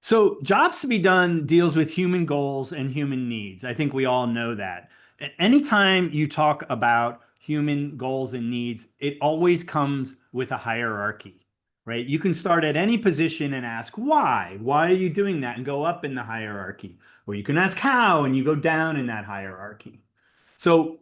So, Jobs to be Done deals with human goals and human needs. I think we all know that. Anytime you talk about human goals and needs, it always comes with a hierarchy, right? You can start at any position and ask why. Why are you doing that? And go up in the hierarchy. Or you can ask how and you go down in that hierarchy. So,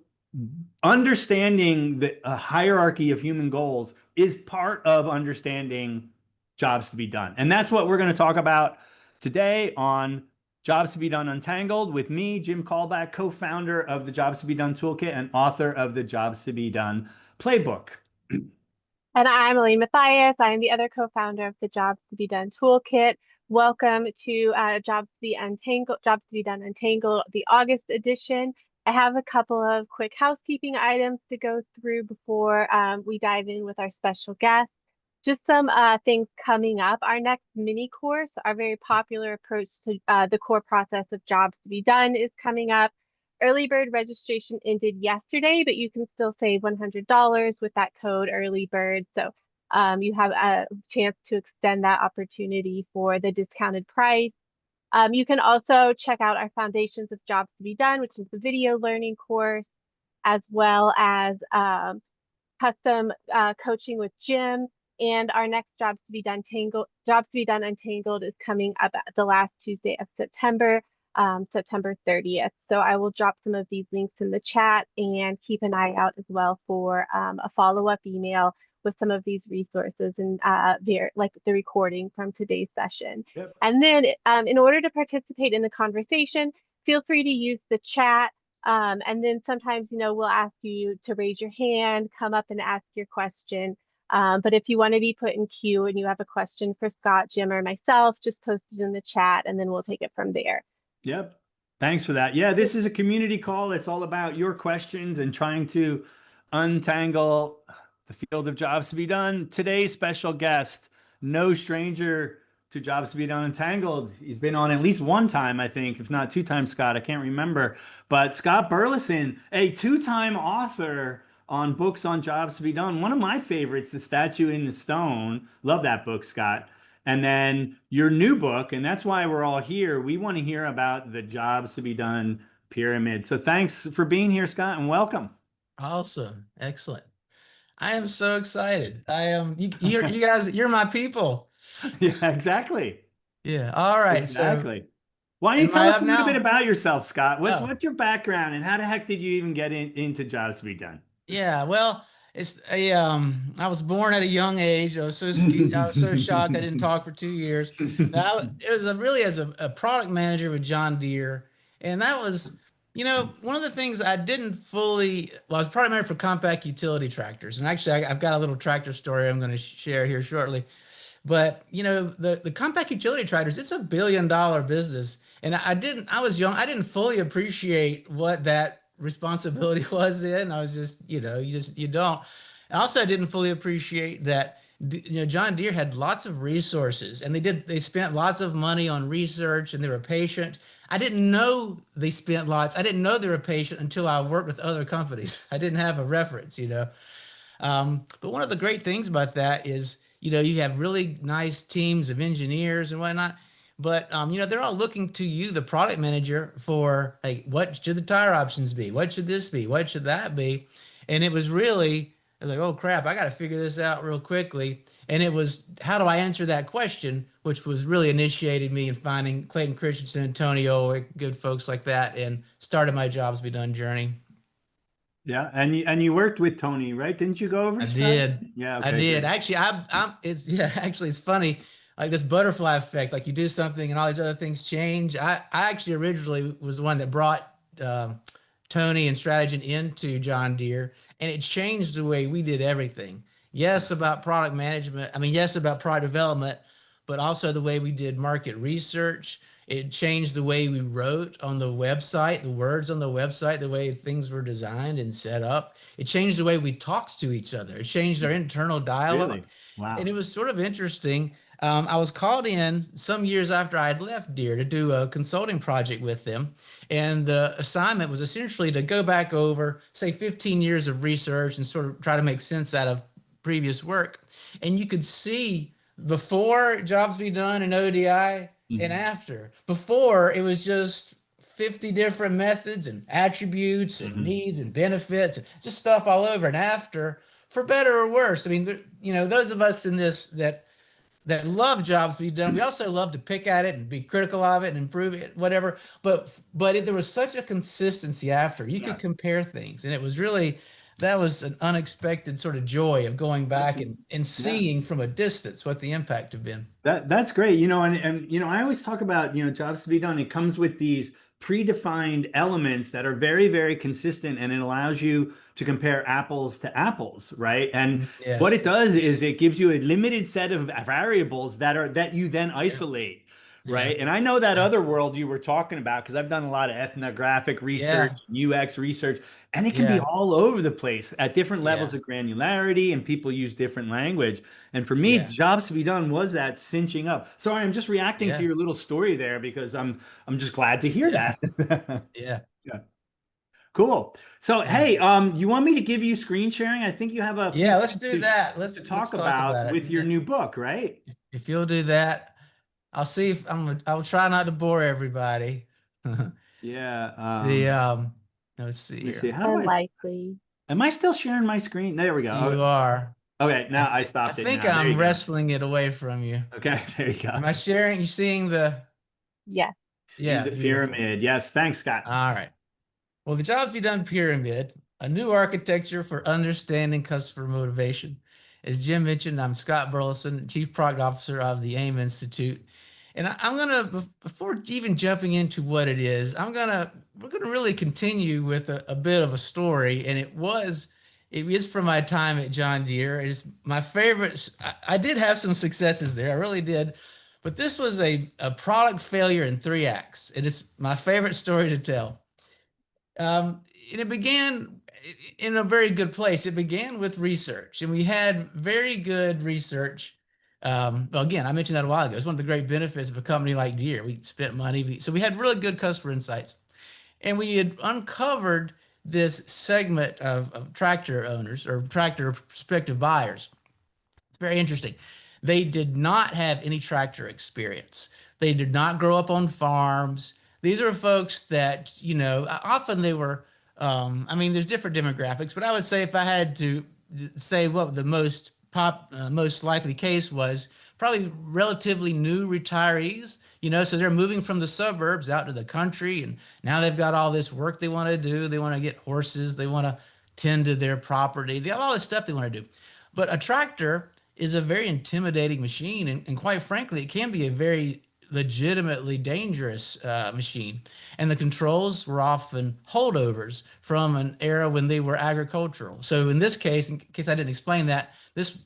understanding the hierarchy of human goals is part of understanding jobs to be done. And that's what we're going to talk about today on Jobs to be Done Untangled with me, Jim Callback, co-founder of the Jobs to be Done Toolkit and author of the Jobs to be Done Playbook. And I'm Elaine Matthias. I'm the other co-founder of the Jobs to be Done Toolkit. Welcome to Jobs to be Done Untangled, the August edition. I have a couple of quick housekeeping items to go through before we dive in with our special guest. Just some things coming up. Our next mini course, our very popular approach to the core process of jobs to be done, is coming up. Early bird registration ended yesterday, but you can still save $100 with that code early bird. So you have a chance to extend that opportunity for the discounted price. You can also check out our Foundations of Jobs to be Done, which is the video learning course, as well as custom coaching with Jim. And our next Jobs to be Done Untangled is coming up at the last Tuesday of September. September 30th. So I will drop some of these links in the chat and keep an eye out as well for a follow-up email with some of these resources and like the recording from today's session. Yep. And then in order to participate in the conversation, feel free to use the chat. And then sometimes, we'll ask you to raise your hand, come up and ask your question. But if you want to be put in queue and you have a question for Scott, Jim, or myself, just post it in the chat and then we'll take it from there. Yep. Thanks for that. Yeah, this is a community call. It's all about your questions and trying to untangle the field of jobs to be done. Today's special guest, no stranger to Jobs to be Done Untangled. He's been on at least one time, I think, if not two times, Scott. I can't remember. But Scott Burleson, a two-time author on books on jobs to be done. One of my favorites, The Statue in the Stone. Love that book, Scott. And then your new book, and that's why we're all here. We want to hear about the jobs to be done pyramid. So thanks for being here, Scott, and welcome. Awesome. Excellent. I am so excited. I am, you guys, you're my people. Yeah, exactly. Yeah. All right. Exactly. So Why don't you am tell I us up a little bit now? about yourself, Scott? Oh, What's your background and how the heck did you even get into jobs to be done? yeah. Well, I was born at a young age. I was so shocked I didn't talk for 2 years. Now, it was really as a product manager with John Deere. And that was, one of the things I didn't fully, well, I was product manager for compact utility tractors. And actually, I've got a little tractor story I'm going to share here shortly. But the compact utility tractors, it's $1 billion business. And I was young, I didn't fully appreciate what that responsibility was then. I was just, you don't. And also, I didn't fully appreciate that, John Deere had lots of resources and they spent lots of money on research and they were patient. I didn't know they spent lots. I didn't know they were patient until I worked with other companies. I didn't have a reference. But one of the great things about that is, you have really nice teams of engineers and whatnot. But they're all looking to you, the product manager, for like, what should the tire options be? What should this be? What should that be? And it was really, I was like, oh crap, I got to figure this out real quickly. And it was, how do I answer that question? Which was really initiated me in finding Clayton Christensen, Antonio, good folks like that, and started my Jobs to be Done journey. Yeah, and you worked with Tony, right? Didn't you go over I to Stripe? did. Yeah, I okay, did. great. Actually, it's yeah, actually it's funny. Like this butterfly effect, like you do something and all these other things change. I actually originally was the one that brought Tony and Strategian into John Deere, and it changed the way we did everything. Yes, about product management. I mean, yes, about product development, but also the way we did market research. It changed the way we wrote on the website, the words on the website, the way things were designed and set up. It changed the way we talked to each other. It changed our internal dialogue. Really? Wow. And it was sort of interesting. I was called in some years after I had left Deere to do a consulting project with them. And the assignment was essentially to go back over, say, 15 years of research and sort of try to make sense out of previous work. And you could see before Jobs to be Done and ODI, and after. Before, it was just 50 different methods and attributes and Mhm. needs and benefits and just stuff all over. And after, for better or worse, I mean, those of us in this that love jobs to be done. We also love to pick at it and be critical of it and improve it, whatever. But there was such a consistency after. You could Yeah. compare things, and it was really that was an unexpected sort of joy of going back That's- and Yeah. seeing from a distance what the impact had been. That's great. And I always talk about, jobs to be done. It comes with these predefined elements that are very, very consistent, and it allows you to compare apples to apples, right? And what it Yes. does is it gives you a limited set of variables that you then Yeah. isolate, Yeah. right? And I know that other world you were talking about because I've done a lot of ethnographic research, Yeah. UX research, and it can be Yeah. all over the place at different levels Yeah. of granularity, and people use different language. And for me, Yeah. jobs to be done was that cinching up. Sorry, I'm just reacting to Yeah. your little story there because I'm just glad to hear Yeah. that. Yeah. Yeah. Cool. So, Yeah. hey, you want me to give you screen sharing? I think you have a few Yeah. Let's things do that. to Let's talk talk about about it. with your new book, right? If you'll do that, I'll see if I'll try not to bore everybody. Yeah. The let's see Let me see. here. How do Unlikely. am I still sharing my screen? There we go. You are. Okay, now I I stopped it think now. There I'm you go. wrestling it away from you. Okay, there you Am go. I sharing? You seeing the? Yes. See Yeah, the beautiful. pyramid. Yes, thanks, Scott. All right. Well, the Jobs to be Done pyramid, a new architecture for understanding customer motivation. As Jim mentioned, I'm Scott Burleson, Chief Product Officer of the AIM Institute. And I'm gonna, before even jumping into what it is, we're gonna really continue with a bit of a story. And it is from my time at John Deere. It is my favorite. I did have some successes there, I really did. But this was a product failure in 3 acts. It is my favorite story to tell. And it began in a very good place. It began with research, and we had very good research. Well, again, I mentioned that a while ago. It's one of the great benefits of a company like Deere. We spent money, so we had really good customer insights, and we had uncovered this segment of tractor owners or tractor prospective buyers. It's very interesting. They did not have any tractor experience. They did not grow up on farms. These are folks that, often they were, I mean, there's different demographics, but I would say if I had to say what the most likely case was, probably relatively new retirees, so they're moving from the suburbs out to the country, and now they've got all this work they want to do. They want to get horses. They want to tend to their property. They have all this stuff they want to do. But a tractor is a very intimidating machine, and quite frankly, it can be a very legitimately dangerous machine. And the controls were often holdovers from an era when they were agricultural. So in this case, in case I didn't explain that,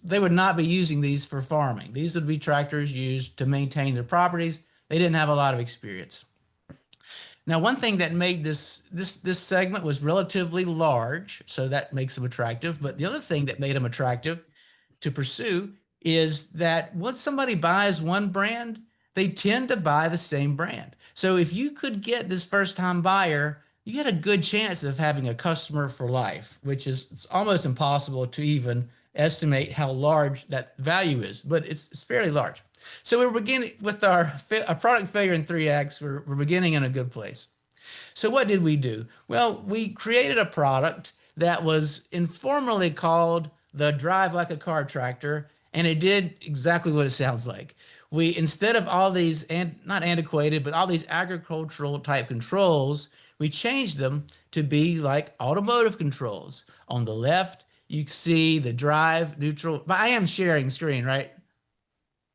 they would not be using these for farming. These would be tractors used to maintain their properties. They didn't have a lot of experience. Now, one thing that made this segment was relatively large, so that makes them attractive. But the other thing that made them attractive to pursue is that once somebody buys one brand, they tend to buy the same brand. So if you could get this first time buyer, you get a good chance of having a customer for life, which is it's almost impossible to even estimate how large that value is, but it's fairly large. So we're beginning with our product failure in 3 acts. We're beginning in a good place. So what did we do? Well, we created a product that was informally called the Drive Like a Car Tractor, and it did exactly what it sounds like. We, instead of all these, and not antiquated, but all these agricultural type controls, we changed them to be like automotive controls. On the left, you see the drive, neutral, but I am sharing screen, right?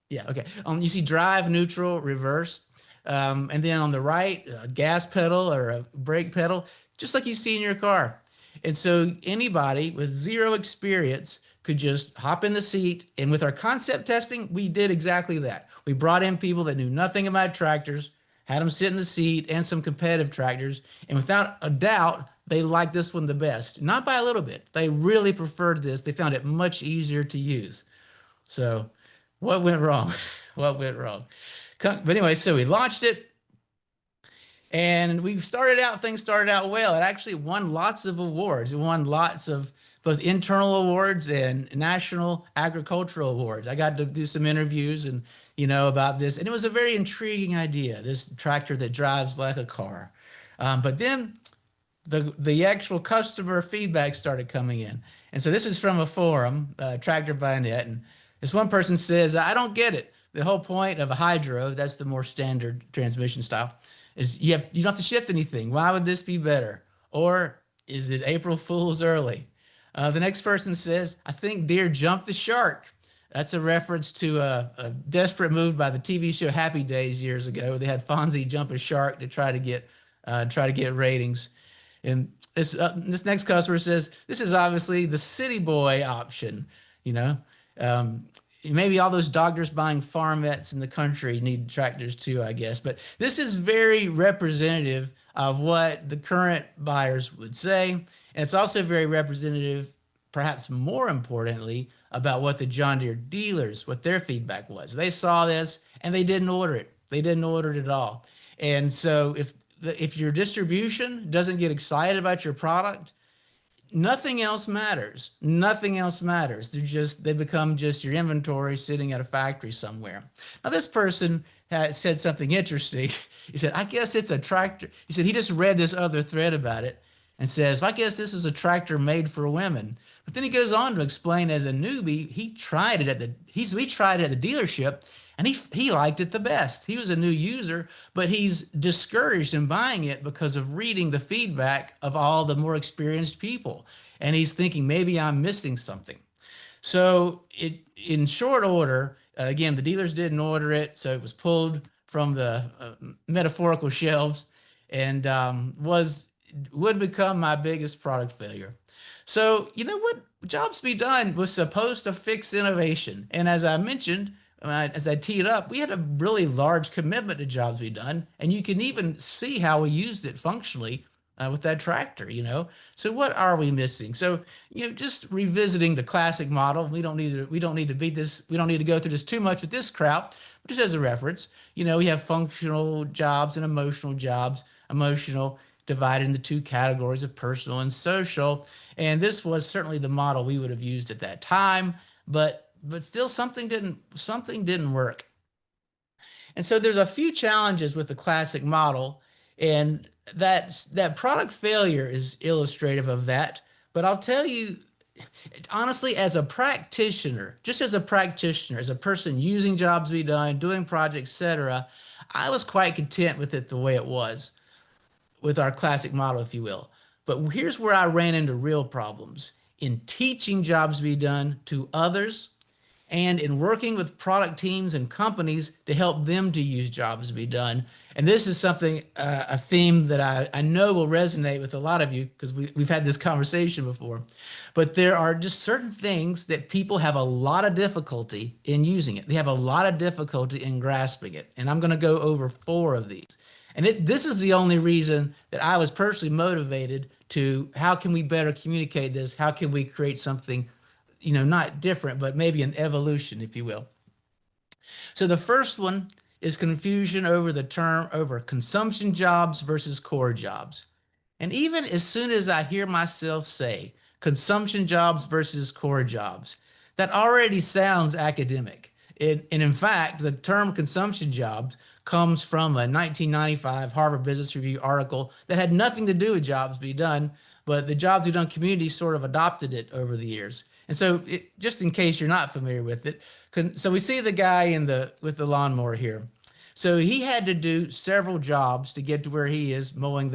Yeah, okay. You see drive, neutral, reverse. And then on the right, a gas pedal or a brake pedal, just like you see in your car. And so anybody with zero experience could just hop in the seat. And with our concept testing, we did exactly that. We brought in people that knew nothing about tractors, had them sit in the seat and some competitive tractors. And without a doubt, they liked this one the best. Not by a little bit. They really preferred this. They found it much easier to use. So what went wrong? What went wrong? But anyway, so we launched it and things started out well. It actually won lots of awards. It won lots of both internal awards and national agricultural awards. I got to do some interviews and, about this. And it was a very intriguing idea, this tractor that drives like a car. But then the actual customer feedback started coming in. And so this is from a forum, Tractor by Net. And this one person says, I don't get it. The whole point of a hydro, that's the more standard transmission style, is you don't have to shift anything. Why would this be better? Or is it April Fool's early? The next person says, I think deer jumped the shark. That's a reference to a desperate move by the TV show Happy Days years ago. They had Fonzie jump a shark to try to get ratings. And this next customer says, this is obviously the city boy option. Maybe all those doctors buying farmettes in the country need tractors too, I guess. But this is very representative of what the current buyers would say. And it's also very representative, perhaps more importantly, about what the John Deere dealers, what their feedback was. They saw this and they didn't order it. They didn't order it at all. And so if your distribution doesn't get excited about your product, nothing else matters. Nothing else matters. They become just your inventory sitting at a factory somewhere. Now, this person said something interesting. He said, I guess it's a tractor. He said he just read this other thread about it and says, I guess this is a tractor made for women. But then he goes on to explain, as a newbie, he tried it at the dealership, and he liked it the best. He was a new user, but he's discouraged in buying it because of reading the feedback of all the more experienced people. And he's thinking, maybe I'm missing something. So in short order, again, the dealers didn't order it, so it was pulled from the metaphorical shelves and would become my biggest product failure. So, you know what? Jobs-to-be-Done was supposed to fix innovation. And as I mentioned, as I teed up, we had a really large commitment to Jobs-to-be-Done, and you can even see how we used it functionally with that tractor, So what are we missing? So, just revisiting the classic model, we don't need to beat this. We don't need to go through this too much with this crowd, but just as a reference, we have functional jobs and emotional jobs. Emotional divided into two categories of personal and social. And this was certainly the model we would have used at that time, but still something didn't work. And so there's a few challenges with the classic model, and that product failure is illustrative of that. But I'll tell you, honestly, as a practitioner, as a person using Jobs-to-be-Done, doing projects, etc., I was quite content with it the way it was, with our classic model, if you will. But here's where I ran into real problems in teaching Jobs-to-be-Done to others and in working with product teams and companies to help them to use Jobs-to-be-Done. And this is something, a theme that I know will resonate with a lot of you because we've had this conversation before. But there are just certain things that people have a lot of difficulty in using it. They have a lot of difficulty in grasping it. And I'm going to go over 4 of these. And this is the only reason that I was personally motivated to how can we better communicate this? How can we create something, not different, but maybe an evolution, if you will. So the first one is confusion over consumption jobs versus core jobs. And even as soon as I hear myself say consumption jobs versus core jobs, that already sounds academic. And in fact, the term consumption jobs comes from a 1995 Harvard Business Review article that had nothing to do with Jobs-to-be-Done, but the Jobs-to-be-Done community sort of adopted it over the years. And so just in case you're not familiar with it, so we see the guy with the lawnmower here. So he had to do several jobs to get to where he is mowing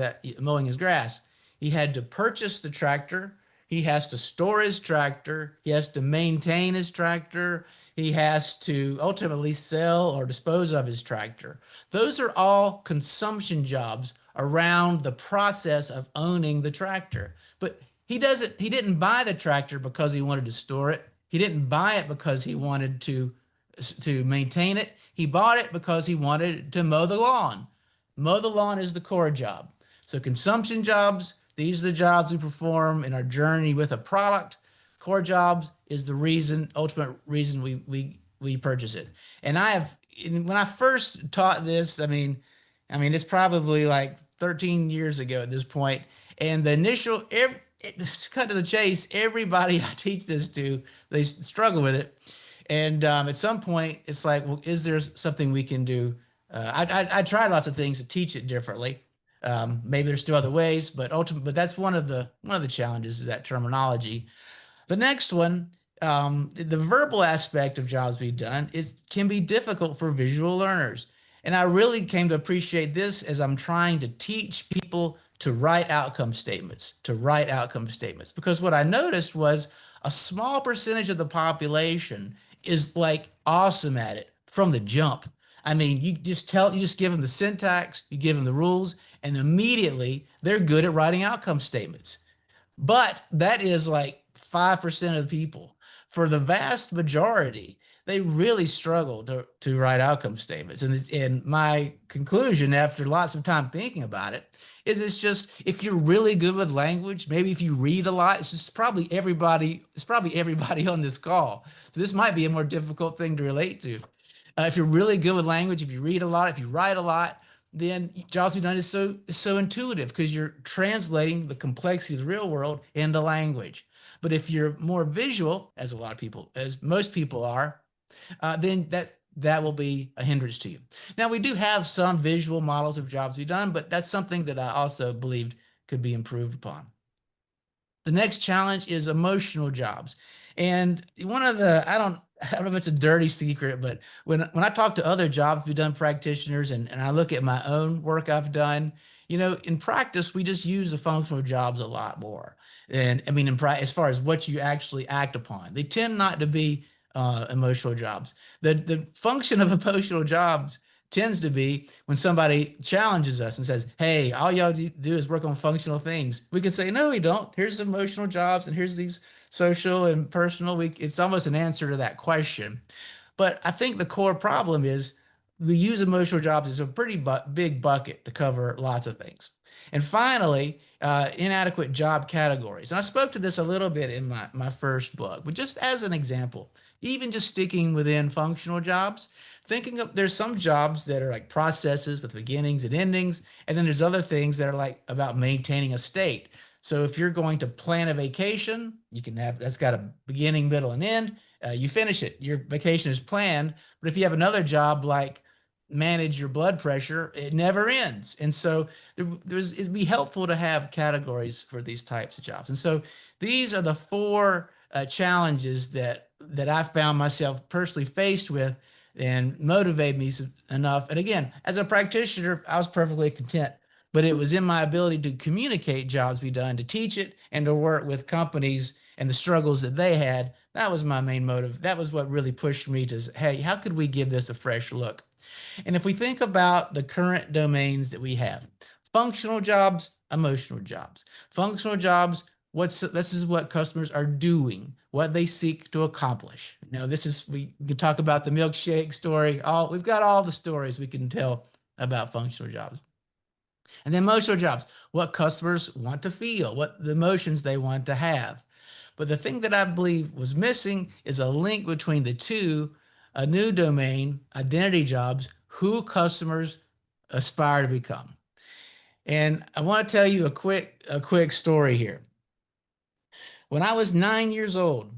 his grass. He had to purchase the tractor. He has to store his tractor. He has to maintain his tractor. He has to ultimately sell or dispose of his tractor. Those are all consumption jobs around the process of owning the tractor. But he didn't buy the tractor because he wanted to store it. He didn't buy it because he wanted to maintain it. He bought it because he wanted to mow the lawn. Mow the lawn is the core job. So consumption jobs, these are the jobs we perform in our journey with a product. Core jobs is the ultimate reason we purchase it. And when I first taught this, I mean, it's probably like 13 years ago at this point. And the initial, to cut to the chase, everybody I teach this to, they struggle with it. And at some point, it's like, well, is there something we can do? I tried lots of things to teach it differently. Maybe there's still other ways, but ultimately, but that's one of the challenges is that terminology. The next one, the verbal aspect of jobs to be done can be difficult for visual learners. And I really came to appreciate this as I'm trying to teach people to write outcome statements, Because what I noticed was a small percentage of the population is like awesome at it from the jump. I mean, you just give them the syntax, you give them the rules, and immediately they're good at writing outcome statements. But that is like 5% of the people. For the vast majority, they really struggle to write outcome statements. And my conclusion after lots of time thinking about it is it's just if you're really good with language, maybe if you read a lot, it's probably everybody on this call. So this might be a more difficult thing to relate to. If you're really good with language, if you read a lot, if you write a lot, then Jobs to be Done is so intuitive because you're translating the complexity of the real world into language. But if you're more visual, as most people are, then that will be a hindrance to you. Now, we do have some visual models of jobs to be done, but that's something that I also believed could be improved upon. The next challenge is emotional jobs. And one of the, I don't know if it's a dirty secret, but when I talk to other jobs to be done practitioners and I look at my own work I've done, in practice, we just use the functional jobs a lot more. And I mean, as far as what you actually act upon, they tend not to be emotional jobs. The function of emotional jobs tends to be when somebody challenges us and says, hey, all y'all do is work on functional things. We can say, no, we don't. Here's emotional jobs and here's these social and personal. It's almost an answer to that question. But I think the core problem is we use emotional jobs as a pretty big bucket to cover lots of things. And finally, inadequate job categories. And I spoke to this a little bit in my first book, but just as an example, even just sticking within functional jobs, there's some jobs that are like processes with beginnings and endings, and then there's other things that are like about maintaining a state. So if you're going to plan a vacation, that's got a beginning, middle, and end. You finish it. Your vacation is planned. But if you have another job like manage your blood pressure, it never ends. And so it'd be helpful to have categories for these types of jobs. And so these are the four challenges that I found myself personally faced with and motivated me enough. And again, as a practitioner, I was perfectly content, but it was in my ability to communicate jobs to be done, to teach it, and to work with companies and the struggles that they had. That was my main motive. That was what really pushed me to, hey, how could we give this a fresh look? And if we think about the current domains that we have, functional jobs, emotional jobs. Functional jobs, this is what customers are doing, what they seek to accomplish. We can talk about the milkshake story. We've got all the stories we can tell about functional jobs. And then emotional jobs, what customers want to feel, what the emotions they want to have. But the thing that I believe was missing is a link between the two, a new domain, identity jobs, who customers aspire to become. And I want to tell you a quick story here. When I was 9 years old,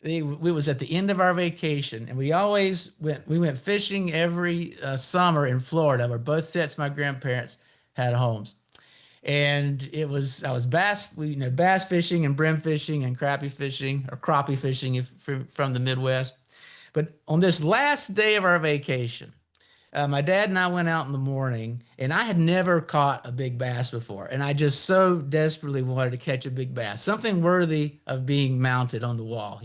we was at the end of our vacation, and we went fishing every summer in Florida, where both sets of my grandparents had homes. And I was bass fishing and brim fishing and crappie fishing from the Midwest. But on this last day of our vacation, my dad and I went out in the morning, and I had never caught a big bass before. And I just so desperately wanted to catch a big bass, something worthy of being mounted on the wall,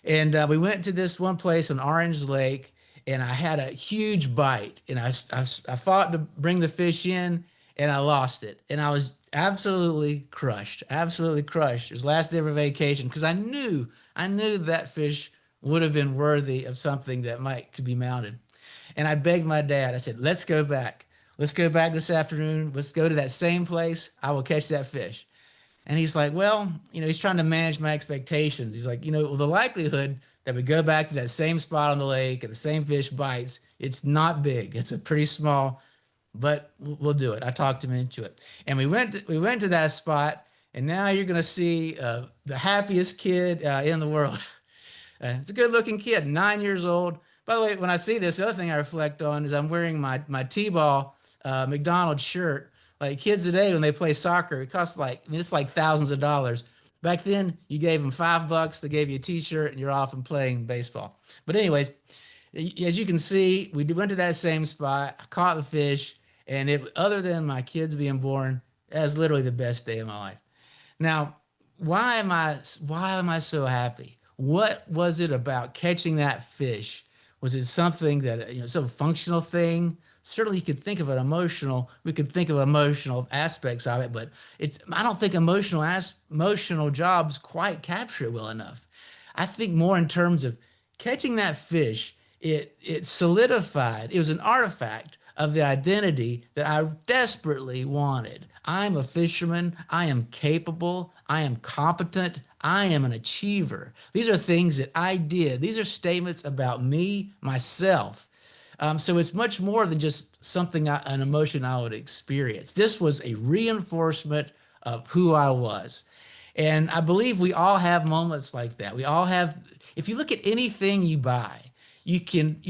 And we went to this one place on Orange Lake, and I had a huge bite, and I fought to bring the fish in, and I lost it. And I was absolutely crushed. It was the last day of our vacation because I knew that fish would have been worthy of something that could be mounted. And I begged my dad, I said, let's go back. Let's go back this afternoon. Let's go to that same place. I will catch that fish. And he's like, well, he's trying to manage my expectations. He's like, the likelihood that we go back to that same spot on the lake and the same fish bites, it's not big. It's a pretty small, but we'll do it. I talked him into it. And we went to that spot, And now you're going to see the happiest kid in the world. It's a good looking kid, 9 years old. By the way, when I see this, the other thing I reflect on is I'm wearing my T-ball McDonald's shirt. Like kids today, when they play soccer, it costs like, I mean, it's like thousands of dollars. Back then, you gave them $5, they gave you a T-shirt, and you're off and playing baseball. But anyways, as you can see, we went to that same spot. I caught the fish, and other than my kids being born, that was literally the best day of my life. Now, why am I so happy? What was it about catching that fish? Was it something that, some functional thing? Certainly you could think of we could think of emotional aspects of it, but I don't think emotional jobs quite capture it well enough. I think more in terms of catching that fish, it solidified, it was an artifact of the identity that I desperately wanted. I'm a fisherman. I am capable. I am competent. I am an achiever. These are things that I did. These are statements about me, myself. So it's much more than just an emotion I would experience. This was a reinforcement of who I was. And I believe we all have moments like that. We all have, if you look at anything you buy, you can,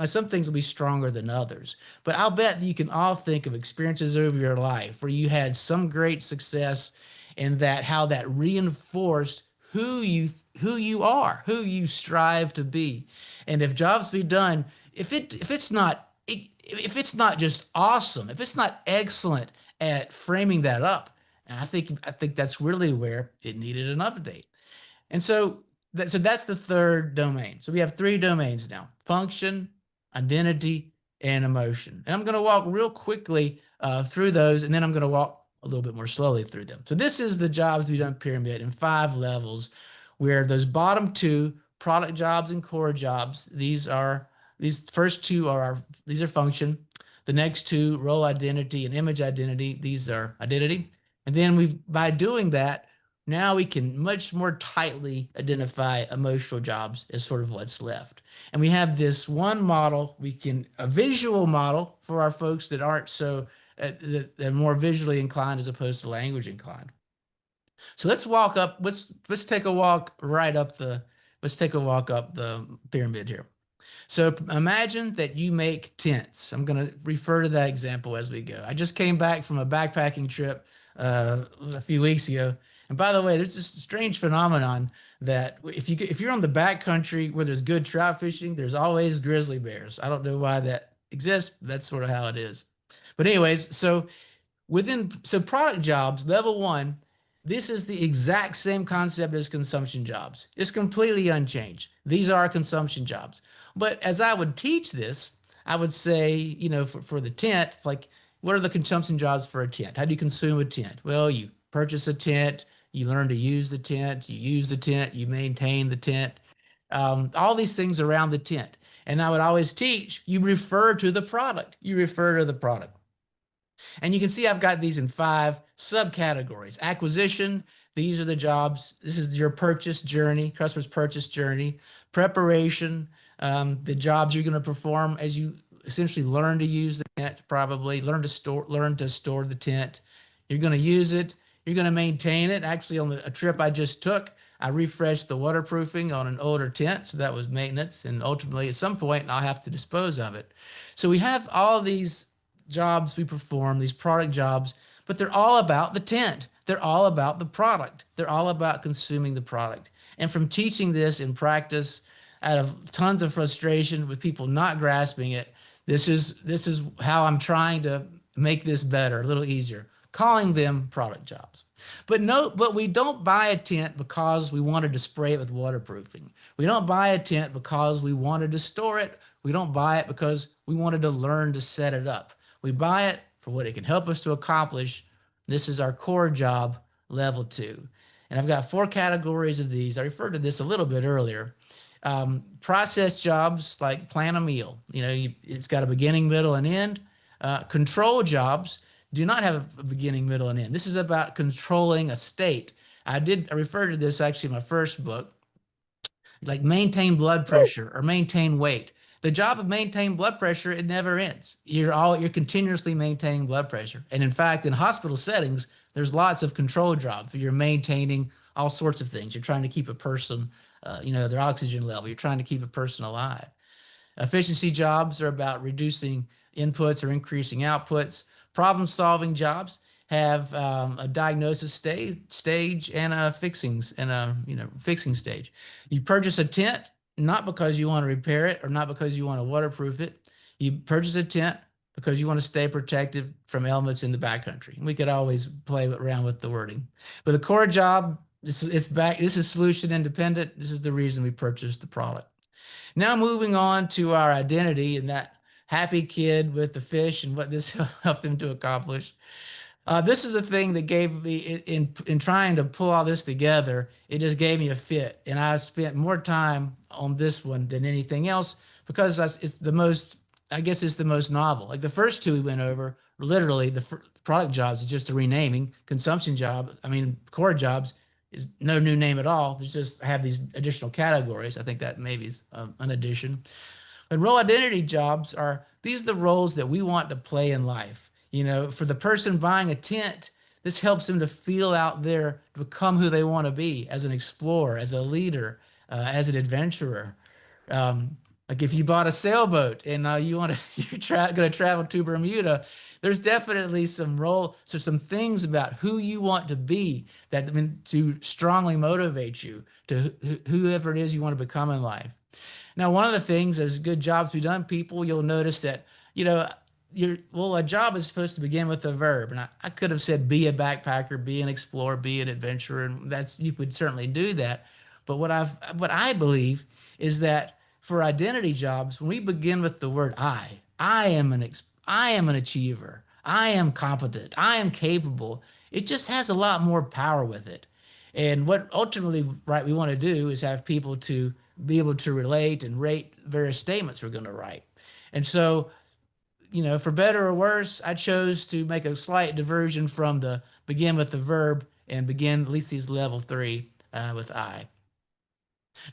some things will be stronger than others, but I'll bet you can all think of experiences over your life where you had some great success and how that reinforced who you are, who you strive to be. And if jobs be done, if it's not just awesome, if it's not excellent at framing that up, and I think that's really where it needed an update. And so that's the third domain. So we have three domains now: function, identity, and emotion. And I'm going to walk real quickly through those, and then I'm going to walk a little bit more slowly through them. So this is the jobs to be done pyramid in 5 levels, where those bottom 2, product jobs and core jobs, these first 2 are function. The next 2, role identity and image identity, these are identity. And then by doing that, now we can much more tightly identify emotional jobs as sort of what's left. And we have this one model, a visual model for our folks that aren't that are more visually inclined as opposed to language inclined. So let's take a walk up the pyramid here. So imagine that you make tents. I'm going to refer to that example as we go. I just came back from a backpacking trip a few weeks ago. And by the way, there's this strange phenomenon that if you're on the backcountry where there's good trout fishing, there's always grizzly bears. I don't know why that exists, but that's sort of how it is. But anyways, so product jobs, level 1, this is the exact same concept as consumption jobs. It's completely unchanged. These are consumption jobs. But as I would teach this, I would say, for the tent, like, what are the consumption jobs for a tent? How do you consume a tent? Well, you purchase a tent, you learn to use the tent, you maintain the tent, all these things around the tent. And I would always teach, you refer to the product. And you can see I've got these in 5 subcategories. Acquisition, these are the jobs. This is your purchase journey, customer's purchase journey. Preparation, the jobs you're going to perform as you essentially learn to use the tent, probably learn to store the tent. You're going to use it. You're going to maintain it. Actually, on a trip I just took, I refreshed the waterproofing on an older tent, so that was maintenance. And ultimately, at some point, I'll have to dispose of it. So we have all these jobs we perform, these product jobs, but they're all about the tent. They're all about the product. They're all about consuming the product. And from teaching this in practice, out of tons of frustration with people not grasping it, this is how I'm trying to make this better, a little easier, calling them product jobs. But we don't buy a tent because we wanted to spray it with waterproofing. We don't buy a tent because we wanted to store it. We don't buy it because we wanted to learn to set it up. We buy it for what it can help us to accomplish. This is our core job, level 2. And I've got 4 categories of these. I referred to this a little bit earlier. Process jobs, like plan a meal. It's got a beginning, middle, and end. Control jobs do not have a beginning, middle, and end. This is about controlling a state. I referred to this actually in my first book, like maintain blood pressure or maintain weight. The job of maintaining blood pressure, it never ends. You're continuously maintaining blood pressure. And in fact, in hospital settings, there's lots of control jobs. You're maintaining all sorts of things. You're trying to keep a person, their oxygen level. You're trying to keep a person alive. Efficiency jobs are about reducing inputs or increasing outputs. Problem-solving jobs have a diagnosis stage and a fixing stage. You purchase a tent not because you want to repair it or not because you want to waterproof it. You purchase a tent because you want to stay protected from elements in the backcountry. We could always play around with the wording. But the core job, this is solution independent. This is the reason we purchased the product. Now moving on to our identity and that happy kid with the fish and what this helped him to accomplish. This is the thing that gave me, in trying to pull all this together, it just gave me a fit. And I spent more time on this one than anything else because it's the most, I guess it's the most novel. Like the first two we went over, literally the product jobs is just a renaming. Consumption job, core jobs is no new name at all. There's just have these additional categories. I think that maybe is an addition. But role identity jobs these are the roles that we want to play in life. For the person buying a tent, this helps them to feel out there, to become who they want to be as an explorer, as a leader, as an adventurer. Like if you bought a sailboat and you're going to travel to Bermuda, there's definitely some things about who you want to be that to strongly motivate you to whoever it is you want to become in life. Now, one of the things as good jobs we've done, people, you'll notice that, a job is supposed to begin with a verb. And I could have said be a backpacker, be an explorer, be an adventurer, and you would certainly do that. But what I believe is that for identity jobs, when we begin with the word I am an achiever, I am competent, I am capable, it just has a lot more power with it. And what ultimately we want to do is have people to be able to relate and rate various statements we're going to write. And so, for better or worse, I chose to make a slight diversion from the begin with the verb and begin at least these level 3 with I.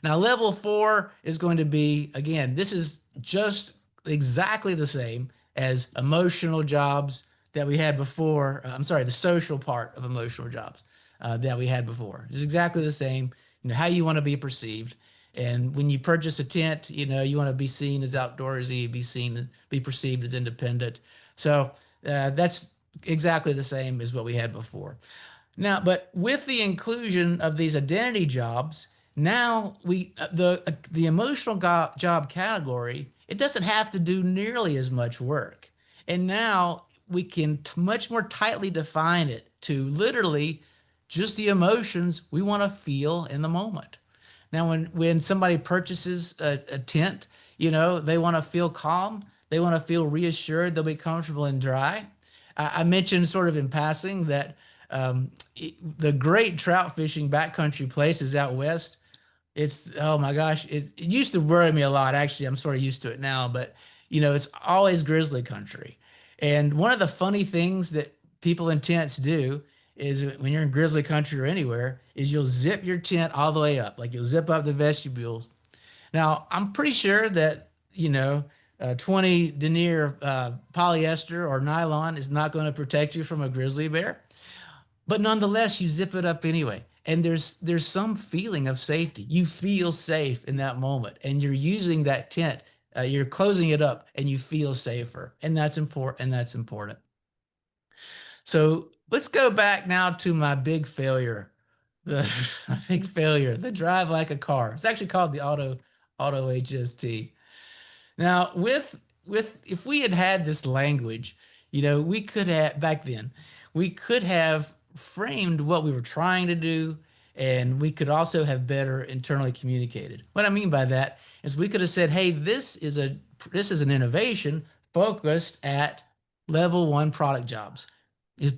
Now, level 4 is going to be, again, this is just exactly the same as emotional jobs that we had before. The social part of emotional jobs that we had before. It's exactly the same, how you want to be perceived. And when you purchase a tent, you want to be seen as outdoorsy, be perceived as independent. So that's exactly the same as what we had before. Now, but with the inclusion of these identity jobs, now the emotional job category, it doesn't have to do nearly as much work. And now we can much more tightly define it to literally just the emotions we want to feel in the moment. Now, when somebody purchases a tent, they want to feel calm. They want to feel reassured. They'll be comfortable and dry. I mentioned sort of in passing that the great trout fishing backcountry places out west, oh my gosh, it used to worry me a lot. Actually, I'm sort of used to it now, but it's always grizzly country. And one of the funny things that people in tents do is when you're in grizzly country or anywhere, is you'll zip your tent all the way up. Like you'll zip up the vestibules. Now, I'm pretty sure that, 20 denier polyester or nylon is not going to protect you from a grizzly bear. But nonetheless, you zip it up anyway. And there's some feeling of safety. You feel safe in that moment. And you're using that tent. You're closing it up and you feel safer. And that's important. So let's go back now to my big failure, the drive like a car. It's actually called the auto HST. Now, if we had this language, we could have back then, we could have framed what we were trying to do, and we could also have better internally communicated. What I mean by that is we could have said, hey, this is an innovation focused at level 1 product jobs.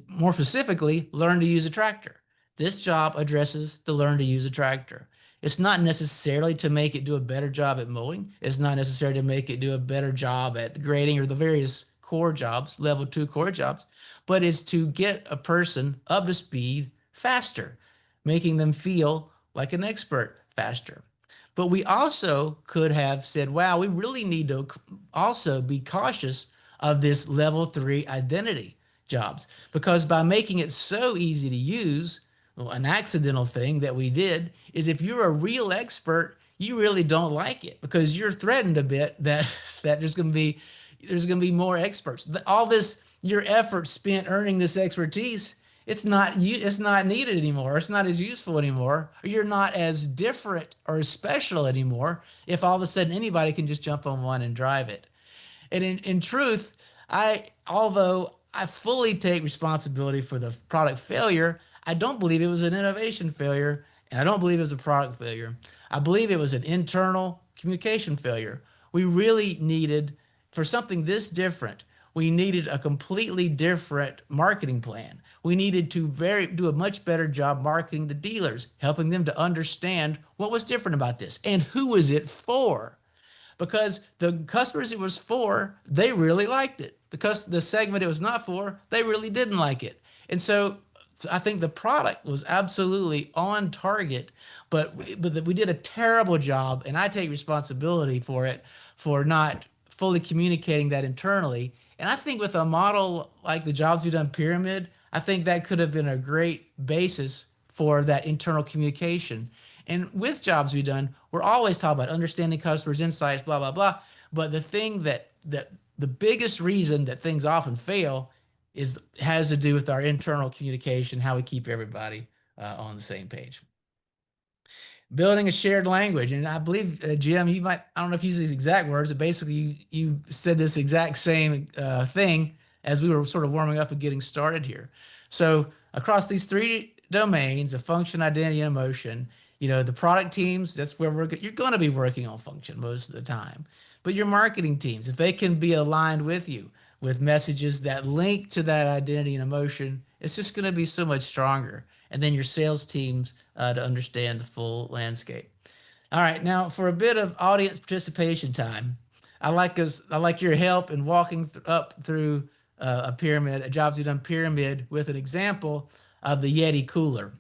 More specifically, learn to use a tractor. This job addresses the learn to use a tractor. It's not necessarily to make it do a better job at mowing. It's not necessarily to make it do a better job at grading or the various core jobs, level 2 core jobs, but it's to get a person up to speed faster, making them feel like an expert faster. But we also could have said, wow, we really need to also be cautious of this level 3 identity jobs, because by making it so easy to use, well, an accidental thing that we did is if you're a real expert, you really don't like it because you're threatened a bit that there's going to be more experts. All this your effort spent earning this expertise, it's not needed anymore. It's not as useful anymore. You're not as different or as special anymore if all of a sudden anybody can just jump on one and drive it. And in truth, although I fully take responsibility for the product failure, I don't believe it was an innovation failure, and I don't believe it was a product failure. I believe it was an internal communication failure. We really needed, for something this different, we needed a completely different marketing plan. We needed to do a much better job marketing to dealers, helping them to understand what was different about this and who was it for. Because the customers it was for, they really liked it. Because the segment it was not for, they really didn't like it. And so I think the product was absolutely on target, but we did a terrible job, and I take responsibility for it, for not fully communicating that internally. And I think with a model like the Jobs-to-be-Done pyramid, I think that could have been a great basis for that internal communication. And with Jobs-to-be-Done, we're always talking about understanding customers' insights, blah, blah, blah. But the thing that the biggest reason that things often fail has to do with our internal communication, how we keep everybody on the same page. Building a shared language. And I believe, Jim, I don't know if you use these exact words, but basically you said this exact same thing as we were sort of warming up and getting started here. So across these 3 domains of function, identity, and emotion, the product teams, that's where you're going to be working on function most of the time. But your marketing teams, if they can be aligned with you with messages that link to that identity and emotion, it's just going to be so much stronger. And then your sales teams to understand the full landscape. All right, now for a bit of audience participation time, I like your help in walking up through a pyramid, a Jobs-to-be-Done pyramid, with an example of the Yeti cooler.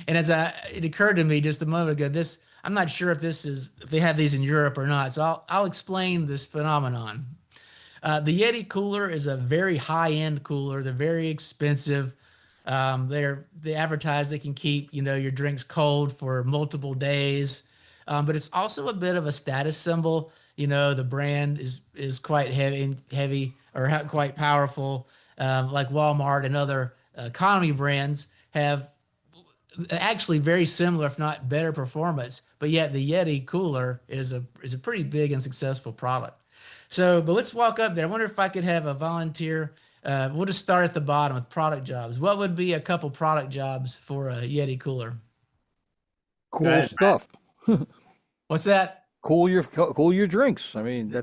And it occurred to me just a moment ago, I'm not sure if they have these in Europe or not, so I'll explain this phenomenon. The Yeti cooler is a very high-end cooler. They're very expensive. They advertise they can keep your drinks cold for multiple days, but it's also a bit of a status symbol. The brand is quite heavy or quite powerful. Like Walmart and other economy brands have actually very similar, if not better, performance. But yet the Yeti cooler is a pretty big and successful product. So, but let's walk up there. I wonder if I could have a volunteer. We'll just start at the bottom with product jobs. What would be a couple product jobs for a Yeti cooler? Cool stuff. What's that? Cool your drinks. I mean,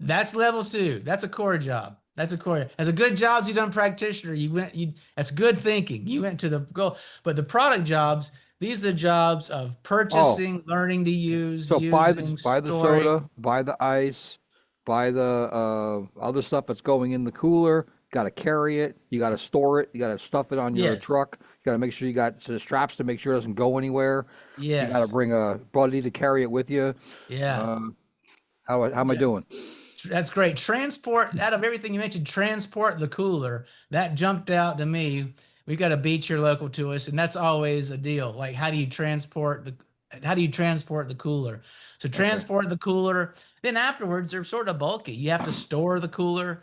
that's level 2. That's a core job. That's a core. As a good Jobs-to-be-Done practitioner, that's good thinking. You went to the goal. But the product jobs, these are the jobs of purchasing, learning to use, so using, buy the soda, buy the ice, buy the other stuff that's going in the cooler. Got to carry it. You got to store it. You got to stuff it on your truck. You got to make sure you got the straps to make sure it doesn't go anywhere. Yes. You got to bring a buddy to carry it with you. Yeah. How am I doing? That's great. Transport, out of everything you mentioned, transport the cooler. That jumped out to me. We've got a beach here local to us, and that's always a deal. Like, how do you transport the cooler? So transport the cooler. Then afterwards, they're sort of bulky. You have to store the cooler,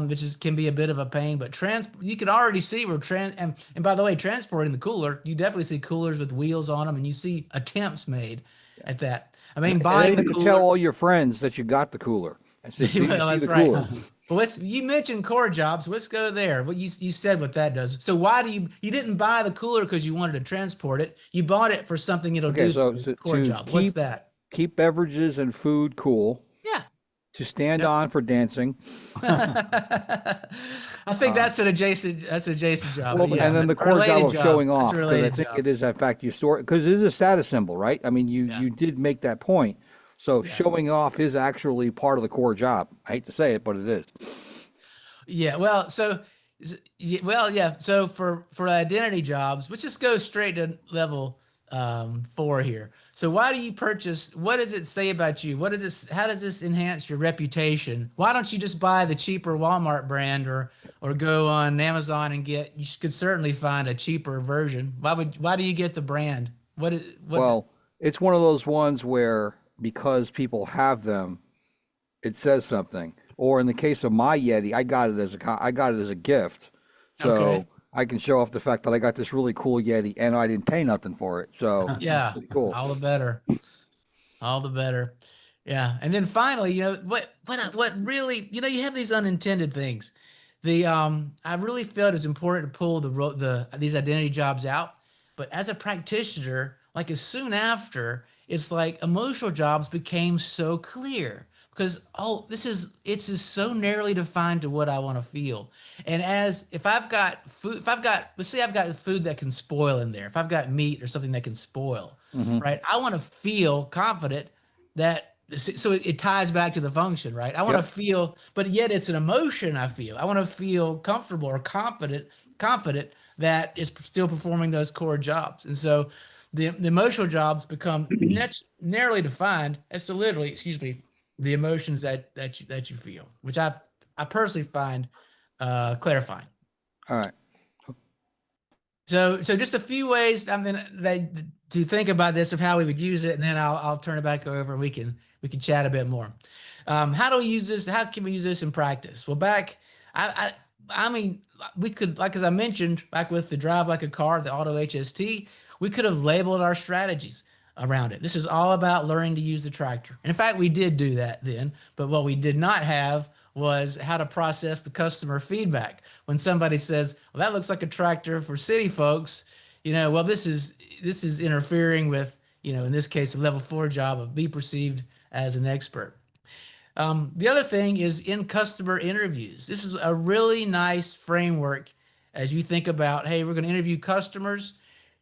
which can be a bit of a pain. But you can already see and by the way, transporting the cooler, you definitely see coolers with wheels on them, and you see attempts made at that. I mean, buying the cooler. Tell all your friends that you got the cooler. And see that's the right. cooler. Well, you mentioned core jobs. Let's go there. Well, you said what that does. So why do you didn't buy the cooler because you wanted to transport it? You bought it for something it'll do for this core job. What's that? Keep beverages and food cool. Yeah. To stand on for dancing. I think that's an adjacent job. Well, and then the core job of showing off. I think it is, in fact, you store it because it is a status symbol, right? I mean, you did make that point. So showing off is actually part of the core job. I hate to say it, but it is. Yeah. Well, so for identity jobs, let's just go straight to level 4 here. So why do you purchase? What does it say about you? What does this? How does this enhance your reputation? Why don't you just buy the cheaper Walmart brand or go on Amazon and get? You could certainly find a cheaper version. Why do you get the brand? What? Well, it's one of those ones where because people have them, it says something. Or in the case of my Yeti, I got it as a gift, so Okay. I can show off the fact that I got this really cool Yeti and I didn't pay nothing for it. So Yeah. pretty cool. All the better. All the better. Yeah. And then finally, what really, you have these unintended things. I really felt it's important to pull these identity jobs out. But as a practitioner, like as soon after, it's like emotional jobs became so clear because it's just so narrowly defined to what I want to feel. And if I've got food, let's say I've got food that can spoil in there, if I've got meat or something that can spoil, Hmm. right? I want to feel confident that so it ties back to the function, right? I want to Yep. feel, but yet it's an emotion I feel. I want to feel comfortable or confident that it's still performing those core jobs. And so the emotional jobs become narrowly defined as to literally, excuse me, the emotions that you feel, which I personally find clarifying. All right. So just a few ways to think about this of how we would use it, and then I'll turn it back over and we can chat a bit more. How do we use this? How can we use this in practice? Well, I mean, we could, like as I mentioned, back with the drive like a car, the auto HST, we could have labeled our strategies around it. This is all about learning to use the tractor. And in fact, we did do that then, but what we did not have was how to process the customer feedback. When somebody says, well, that looks like a tractor for city folks, well, this is interfering with, in this case, a level 4 job of be perceived as an expert. The other thing is in customer interviews. This is a really nice framework as you think about, hey, we're going to interview customers.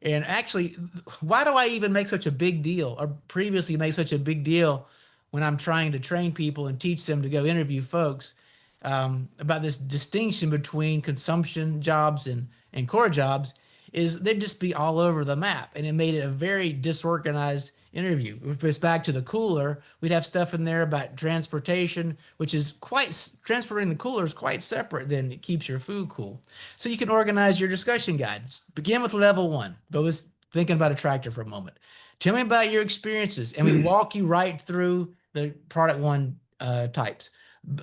And actually, why do I even make such a big deal or previously make such a big deal when I'm trying to train people and teach them to go interview folks about this distinction between consumption jobs and core jobs is they'd just be all over the map. And it made it a very disorganized interview. If it's back to the cooler, we'd have stuff in there about transportation, which is transporting the cooler is quite separate than it keeps your food cool. So you can organize your discussion guide. Begin with level 1, but let's thinking about a tractor for a moment. Tell me about your experiences, and we walk you right through the product 1 types.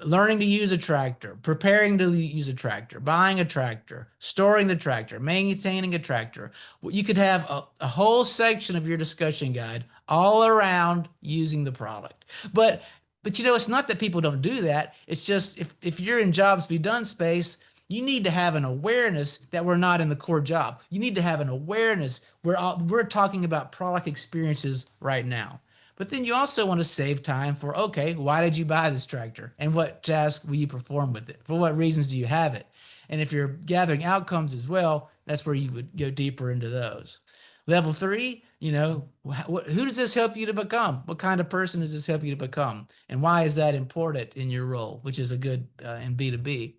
Learning to use a tractor, preparing to use a tractor, buying a tractor, storing the tractor, maintaining a tractor. You could have a whole section of your discussion guide all around using the product. But it's not that people don't do that. It's just if you're in Jobs-to-be-Done space, you need to have an awareness that we're not in the core job. You need to have an awareness we're talking about product experiences right now. But then you also want to save time for, okay, why did you buy this tractor? And what task will you perform with it? For what reasons do you have it? And if you're gathering outcomes as well, that's where you would go deeper into those. Level 3, who does this help you to become? What kind of person does this help you to become? And why is that important in your role, which is a good in B2B?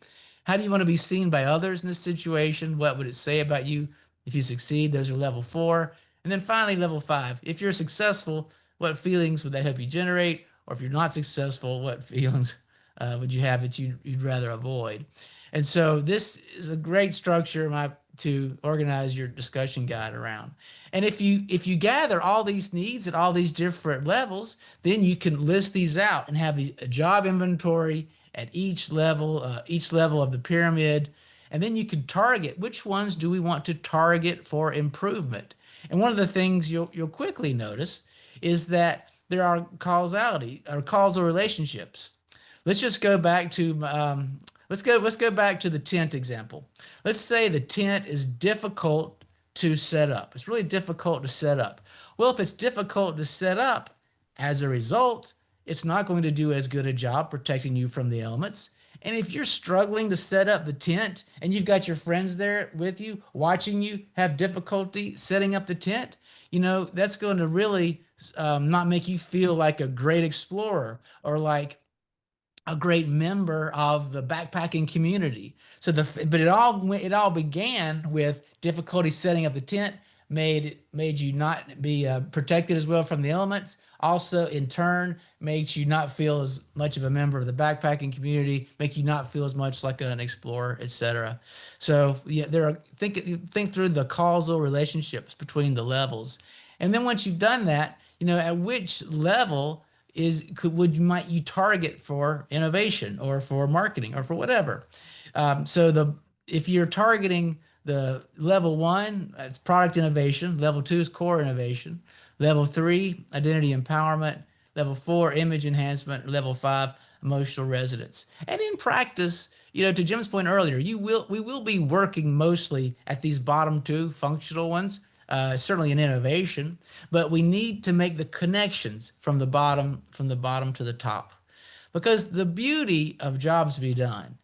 How do you want to be seen by others in this situation? What would it say about you if you succeed? Those are level 4. And then finally, level 5. If you're successful, what feelings would that help you generate? Or if you're not successful, what feelings would you have that you'd rather avoid? And so this is a great structure to organize your discussion guide around. And if you gather all these needs at all these different levels, then you can list these out and have a job inventory at each level of the pyramid. And then you can target which ones do we want to target for improvement. And one of the things you'll quickly notice is that there are causal relationships. Let's just go back to let's go back to the tent example. Let's say the tent is difficult to set up. It's really difficult to set up. Well, if it's difficult to set up, as a result, it's not going to do as good a job protecting you from the elements. And if you're struggling to set up the tent and you've got your friends there with you, watching you have difficulty setting up the tent, that's going to really not make you feel like a great explorer or like a great member of the backpacking community. But it all began with difficulty setting up the tent, made you not be protected as well from the elements. Also, in turn, makes you not feel as much of a member of the backpacking community, make you not feel as much like an explorer, etc. So yeah, think through the causal relationships between the levels, and then once you've done that, at which level might you target for innovation or for marketing or for whatever. If you're targeting the level 1, it's product innovation. Level 2 is core innovation. Level 3, identity empowerment. Level 4, image enhancement. Level 5, emotional resonance. And in practice, to Jim's point earlier, we will be working mostly at these bottom 2 functional ones. Certainly in innovation, but we need to make the connections from the bottom to the top, because the beauty of jobs to be done.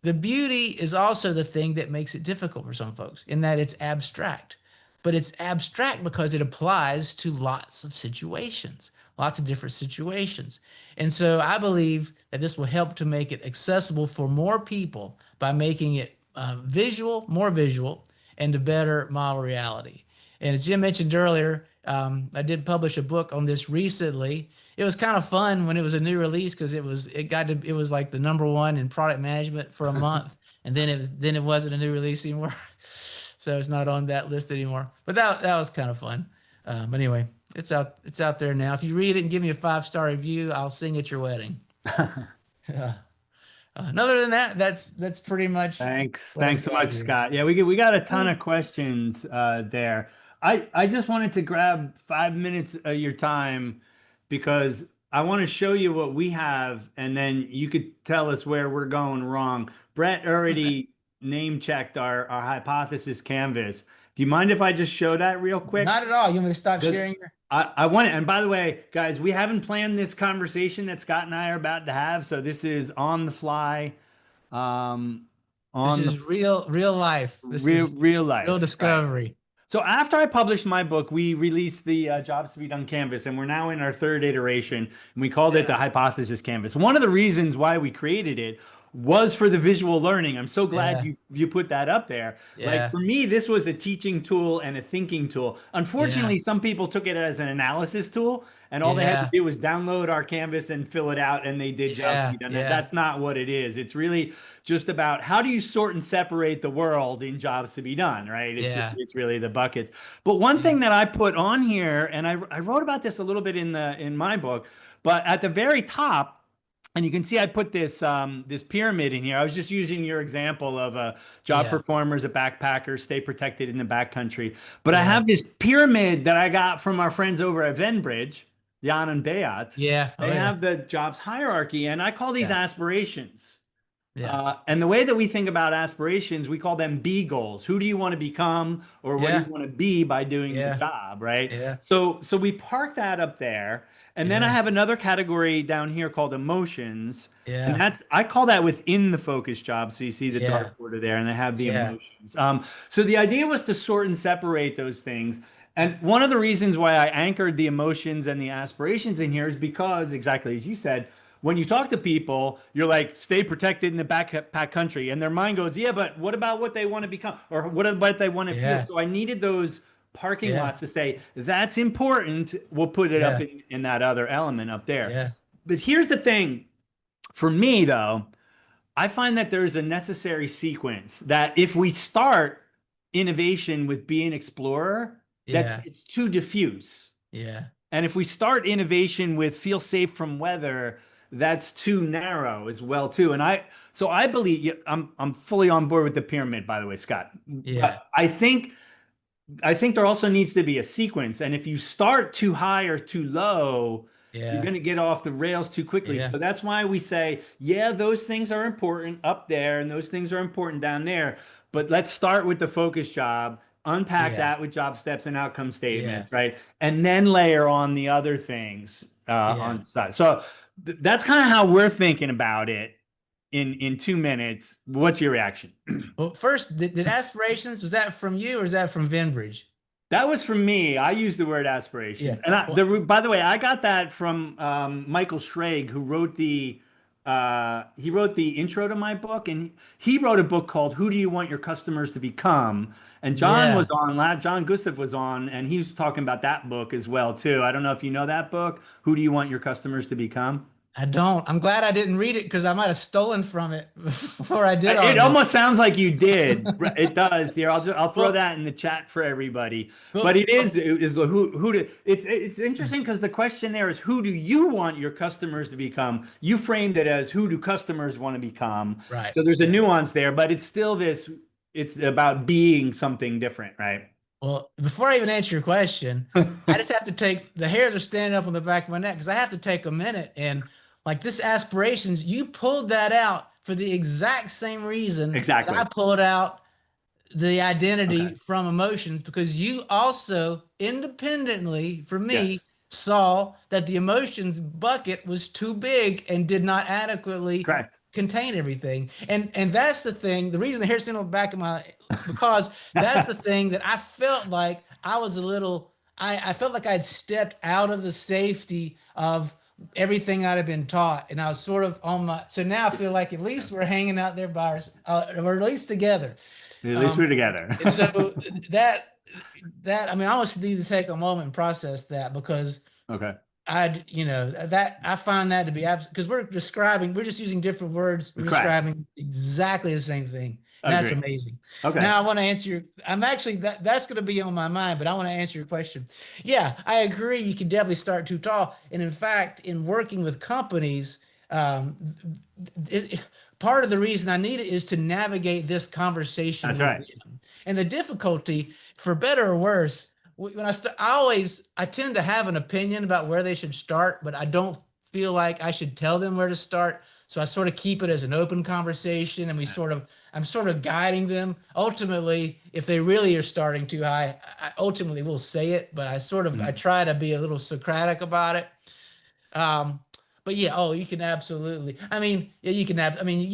The beauty is also the thing that makes it difficult for some folks, in that it's abstract. But it's abstract because it applies to lots of situations, lots of different situations. And so I believe that this will help to make it accessible for more people by making it more visual, and to better model reality. And as Jim mentioned earlier, I did publish a book on this recently. It was kind of fun when it was a new release, because it was like the #1 in product management for a month, and then it wasn't a new release anymore, so it's not on that list anymore. But that was kind of fun. But anyway, it's out there now. If you read it and give me a 5-star review, I'll sing at your wedding. Other than that, that's pretty much. Thanks so much, Scott. Yeah, we got a ton of questions there. I just wanted to grab 5 minutes of your time, because I want to show you what we have, and then you could tell us where we're going wrong. Brett already name checked our hypothesis canvas. Do you mind if I just show that real quick? Not at all. You want me to stop sharing? I want it. And by the way, guys, we haven't planned this conversation that Scott and I are about to have, so this is on the fly. This is real life. This is real life. Real discovery. Right. So after I published my book, we released the Jobs to be Done canvas, and we're now in our 3rd iteration, and we called it the hypothesis canvas. One of the reasons why we created it was for the visual learning. I'm so glad you put that up there. Like, for me, this was a teaching tool and a thinking tool. Unfortunately, some people took it as an analysis tool, and all they had to do was download our canvas and fill it out, and they did Jobs to be Done. That's not what it is. It's really just about how do you sort and separate the world in Jobs to be Done, right? It's really the buckets. But one thing that I put on here, and I wrote about this a little bit in my book, but at the very top, and you can see I put this this pyramid in here. I was just using your example of a job performers, a backpacker, stay protected in the backcountry. But I have this pyramid that I got from our friends over at Venbridge, Jan and Beat. They have the jobs hierarchy, and I call these aspirations. And the way that we think about aspirations, we call them B goals. Who do you want to become, or what do you want to be by doing the job, right? So we park that up there. And then I have another category down here called emotions. And I call that within the focus job. So you see the dark border there, and I have the emotions. So the idea was to sort and separate those things. And one of the reasons why I anchored the emotions and the aspirations in here is because, exactly as you said, when you talk to people, you're like, stay protected in the backpack country. And their mind goes, yeah, but what about what they want to become? Or what about they want to feel? So I needed those parking lots to say, that's important. We'll put it up in that other element up there. But here's the thing. For me, though, I find that there's a necessary sequence that if we start innovation with be an explorer, it's too diffuse. And if we start innovation with feel safe from weather, that's too narrow as well too. And I believe I'm fully on board with the pyramid, by the way, Scott. But I think there also needs to be a sequence. And if you start too high or too low, you're going to get off the rails too quickly. So that's why we say, those things are important up there and those things are important down there. But let's start with the focus job, unpack that with job steps and outcome statements, right? And then layer on the other things on the side. So that's kind of how we're thinking about it in 2 minutes. What's your reaction? Well, first, did aspirations, was that from you or is that from Venbridge? That was from me. I used the word aspirations. And by the way, I got that from Michael Schrage, who wrote the he wrote the intro to my book, and he wrote a book called "Who Do You Want Your Customers to Become?" And John Yeah. was on, John Gustav was on, and he was talking about that book as well too. I don't know if you know that book, "Who Do You Want Your Customers to Become?" I don't. I'm glad I didn't read it because I might have stolen from it before I did all It this. almost sounds like you did. It does. Here, I'll throw Well, that in the chat for everybody. well, But it is who do it's interesting because the question there is who do you want your customers to become? You framed it as who do customers want to become. right. So there's a Yeah. nuance there, but it's still this. It's about being something different, right? Well, before I even answer your question, I just have to take the hairs are standing up on the back of my neck because I have to take a minute and like this aspirations, you pulled that out for the exact same reason that Exactly. I pulled out the Okay. identity from emotions because you also independently for me Yes. saw that the emotions bucket was too big and did not adequately Correct. contain everything. And that's the thing, the reason the hair's still on the back of my because that's the thing that I felt like I was a little I felt like I'd stepped out of the safety of everything I'd have been taught and I was sort of on my so now I feel like at least we're hanging out there by or at least together. At least we're together. And so that I mean, I almost need to take a moment and process that because Okay. I find that to be absolute because we're just using different words. We're Correct. describing exactly the same thing. And that's Agreed. amazing. Okay. Now I want to answer I'm actually that's going to be on my mind, but I want to answer your question. Yeah, I agree. You can definitely start too tall. And in fact, in working with companies, um, part of the reason I need it is to navigate this conversation That's with right. them. And the difficulty, for better or worse, when I tend to have an opinion about where they should start, but I don't feel like I should tell them where to start. So I sort of keep it as an open conversation, and I'm sort of guiding them. Ultimately, if they really are starting too high, I ultimately will say it, but I try to be a little Socratic about it. Um, but yeah, oh, you can absolutely. I mean, yeah, you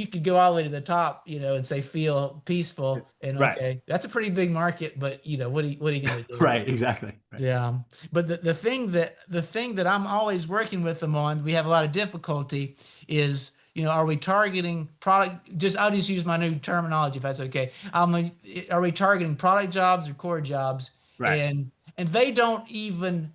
could go all the way to the top, and say feel peaceful and Right. okay, that's a pretty big market, but what are you gonna do? Right. Exactly. Right. Yeah. But the thing that I'm always working with them on, we have a lot of difficulty is, are we targeting product? I'll just use my new terminology if that's okay. Are we targeting product jobs or core jobs? Right. And they don't even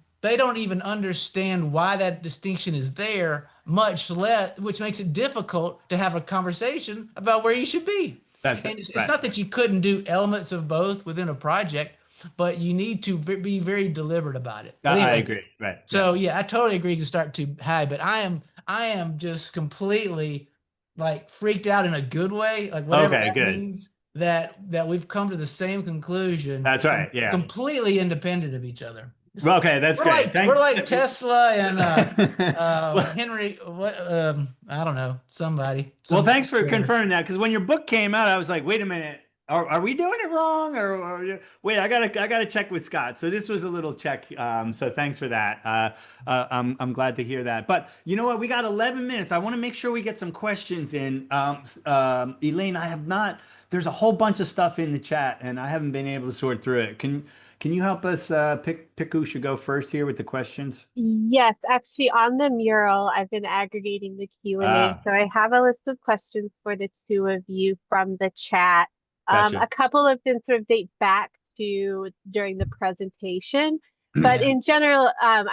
understand why that distinction is there, much less, which makes it difficult to have a conversation about where you should be. That's And it. it's Right. not that you couldn't do elements of both within a project, but you need to be very deliberate about it. But I anyway, agree. Right. so yeah, I totally agree to start too high, but I am just completely like freaked out in a good way, like whatever Okay. that Good. means, that we've come to the same conclusion, That's right. Yeah. completely independent of each other. Well, okay. That's great. We're like Tesla and Well, Henry. What? I don't know. Somebody. well, thanks for confirming that. Because when your book came out, I was like, wait a minute. Are we doing it wrong? Wait, I gotta check with Scott. So this was a little check. So thanks for that. I'm glad to hear that. But you know what? We got 11 minutes. I want to make sure we get some questions in. Elaine, I have not. There's a whole bunch of stuff in the chat, and I haven't been able to sort through it. Can you help us pick who should go first here with the questions? Yes, actually on the mural, I've been aggregating the Q&A. So I have a list of questions for the two of you from the chat. Gotcha. A couple of them sort of date back to during the presentation, but in general, I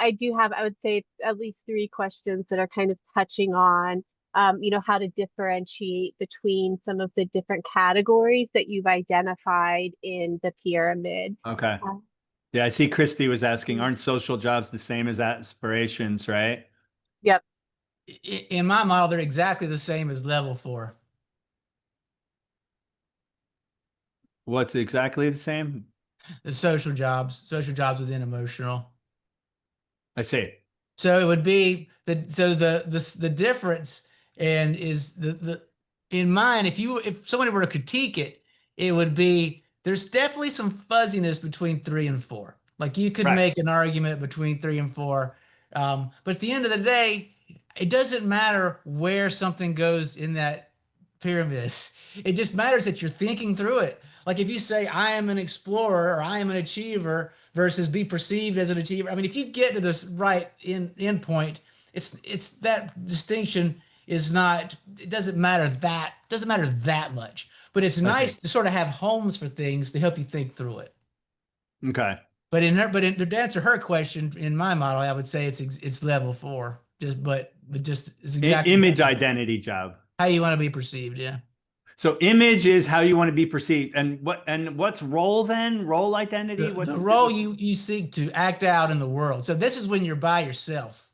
would say at least three questions that are kind of touching on, how to differentiate between some of the different categories that you've identified in the pyramid. Okay. Yeah, I see Christy was asking, aren't social jobs the same as aspirations, right? Yep. In my model, they're exactly the same as level 4. What's exactly the same? The social jobs within emotional. I see. So it would be the difference and is the in mine, if somebody were to critique it, it would be there's definitely some fuzziness between 3 and 4. Like you could Right. make an argument between 3 and 4. But at the end of the day, it doesn't matter where something goes in that pyramid. It just matters that you're thinking through it. Like if you say I am an explorer or I am an achiever versus be perceived as an achiever. I mean, if you get to this right end point, it's that distinction is not, it doesn't matter that much, but it's nice to sort of have homes for things to help you think through it. Okay. But to answer her question, in my model, I would say it's level 4. But it's exactly image identity job. How you want to be perceived, yeah. So image is how you want to be perceived, and what's role then? Role identity. The role you seek to act out in the world. So this is when you're by yourself.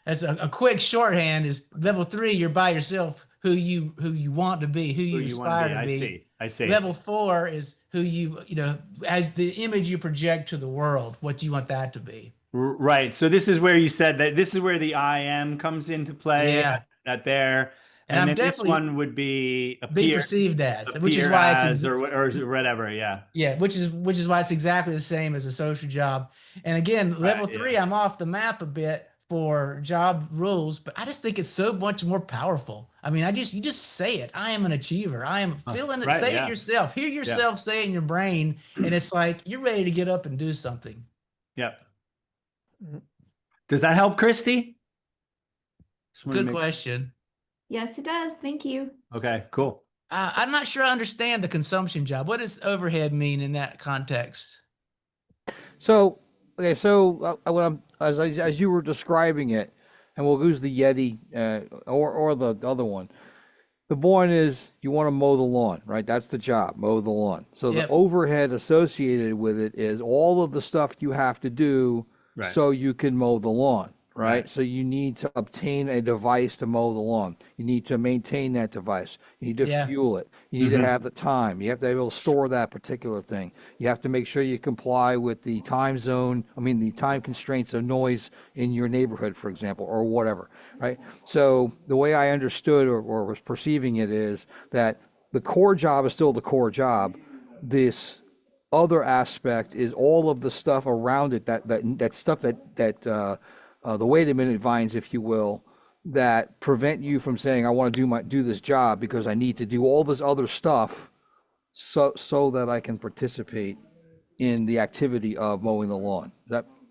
As a quick shorthand is level 3. You're by yourself. Who you want to be, who you aspire to be. I see. Level 4 is who as the image you project to the world, what you want that to be. Right. So this is where you said that this is where the I am comes into play. Yeah. At there. And then this one would be perceived as, which is why it's or whatever. Yeah. Yeah. Which is why it's exactly the same as a social job. And again, level 3, I'm off the map a bit for job rules, but I just think it's so much more powerful. I mean, you just say it. I am an achiever. I am feeling it. Say it yourself. Hear yourself say it in your brain. And it's like, you're ready to get up and do something. Yep. Does that help, Christy? Good question. Yes, it does. Thank you. Okay, cool. I'm not sure I understand the consumption job. What does overhead mean in that context? So, okay, as you were describing it, and we'll use the Yeti or the other one. The point is you want to mow the lawn, right? That's the job, mow the lawn. So the overhead associated with it is all of the stuff you have to do so you can mow the lawn. Right? So you need to obtain a device to mow the lawn. You need to maintain that device. You need to fuel it. You need to have the time. You have to be able to store that particular thing. You have to make sure you comply with the the time constraints of noise in your neighborhood, for example, or whatever, right? So the way I understood or was perceiving it is that the core job is still the core job. This other aspect is all of the stuff around it, that stuff that the wait a minute vines, if you will, that prevent you from saying, I want to do this job because I need to do all this other stuff so that I can participate in the activity of mowing the lawn.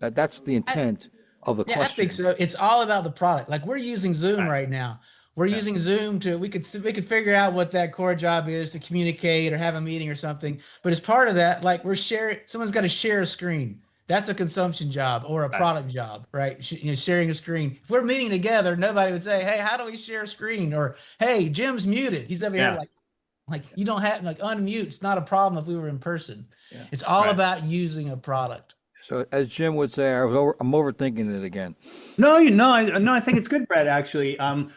That's the intent of the question. I think so. It's all about the product. Like we're using Zoom right now. We're using Zoom we could figure out what that core job is to communicate or have a meeting or something. But as part of that, like someone's got to share a screen. That's a consumption job or a product job, right? Sharing a screen. If we're meeting together, nobody would say, hey, how do we share a screen? Or, hey, Jim's muted. He's over here like you don't have, unmute. It's not a problem if we were in person. Yeah. It's all about using a product. So as Jim would say, I'm overthinking it again. No, I think it's good, Brett, actually. And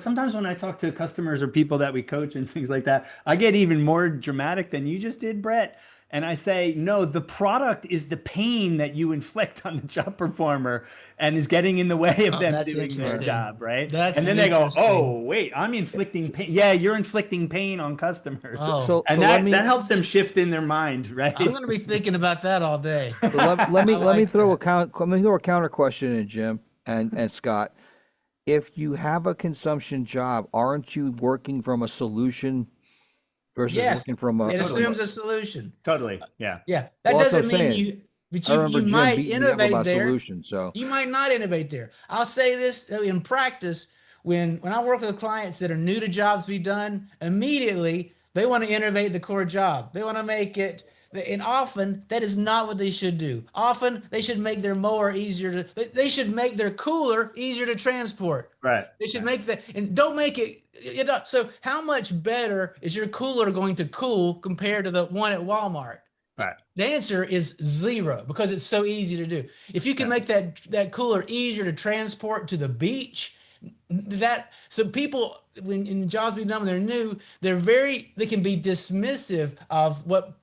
sometimes when I talk to customers or people that we coach and things like that, I get even more dramatic than you just did, Brett. And I say, no, the product is the pain that you inflict on the job performer and is getting in the way of them doing their job, right? And then they go, oh, wait, I'm inflicting pain. Yeah, you're inflicting pain on customers. Oh. That helps them shift in their mind, right? I'm going to be thinking about that all day. So let me throw a counter question in, Jim and Scott. If you have a consumption job, aren't you working from a solution versus looking from it assumes a solution. Totally. Yeah. Yeah. That doesn't mean you might innovate there. Solution, so you might not innovate there. I'll say this in practice, when I work with clients that are new to jobs to be done, immediately they want to innovate the core job. They want to make it, and often that is not what they should do. Often they should make their mower they should make their cooler easier to transport. Right. They should make that, and don't make it. So how much better is your cooler going to cool compared to the one at Walmart? Right. The answer is 0 because it's so easy to do. If you can make that cooler easier to transport to the beach, so people when in jobs be done when they're new, they can be dismissive of what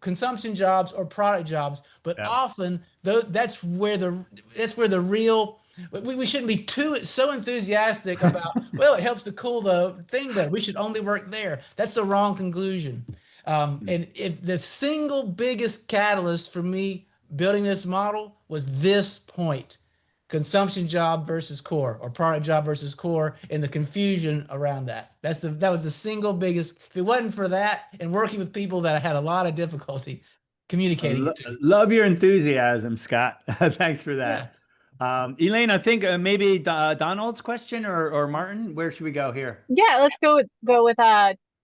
consumption jobs or product jobs, but often that's where the real. We shouldn't be so enthusiastic about, well, it helps to cool the thing better. We should only work there. That's the wrong conclusion. And if the single biggest catalyst for me building this model was this point, consumption job versus core or product job versus core, and the confusion around that. That was the single biggest. If it wasn't for that and working with people that I had a lot of difficulty communicating it to. Love your enthusiasm, Scott. Thanks for that. Elaine, I think maybe Donald's question or Martin. Where should we go here? Yeah, let's go with